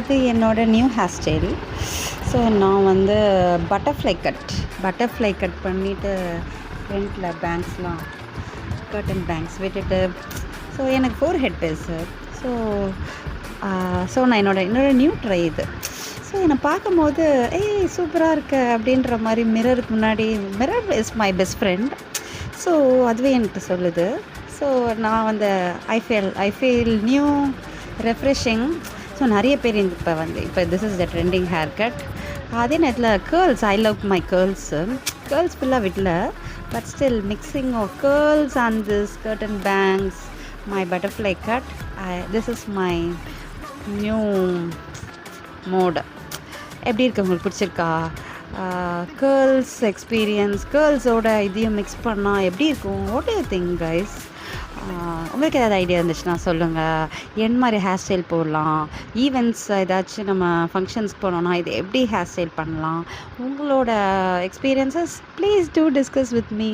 இது என்னோட new hair style. So நான் வந்து பட்டர்ஃப்ளை கட் பண்ணிவிட்டு ஃப்ரண்ட்டில் பேங்க்ஸ்லாம் கர்டன் பேங்க்ஸ் விட்டுட்டு, ஸோ எனக்கு ஃபோர் ஹெட் பெருசு. ஸோ நான் என்னோட நியூ ட்ரை இது. ஸோ என்னை பார்க்கும்போது ஏய் சூப்பராக இருக்க அப்படின்ற மாதிரி மிரருக்கு முன்னாடி, mirror is my best friend. So அதுவே எனக்கு சொல்லுது. ஸோ நான் வந்து I feel new refreshing. So நிறைய பேர் இப்போ this is the trending hair cut. அதே நேரத்தில் curls, I love my curls. Curls ஃபுல்லாக விடல, but still mixing of curls and this curtain bangs, my butterfly cut. This is my new mode. எப்படி இருக்கு, உங்களுக்கு பிடிச்சிருக்கா? கேர்ள்ஸ் எக்ஸ்பீரியன்ஸ், கேர்ள்ஸோட இதையும் mix பண்ணால் எப்படி இருக்கும்? What to you think guys? உங்களுக்கு ஏதாவது ஐடியா இருந்துச்சுன்னா சொல்லுங்கள். என்ன மாதிரி ஹேர் ஸ்டைல் போடலாம்? ஈவெண்ட்ஸ் ஏதாச்சும் நம்ம ஃபங்க்ஷன்ஸ்க்கு போனோன்னா இது எப்படி ஹேர் ஸ்டைல் பண்ணலாம்? உங்களோட experiences please do discuss with me.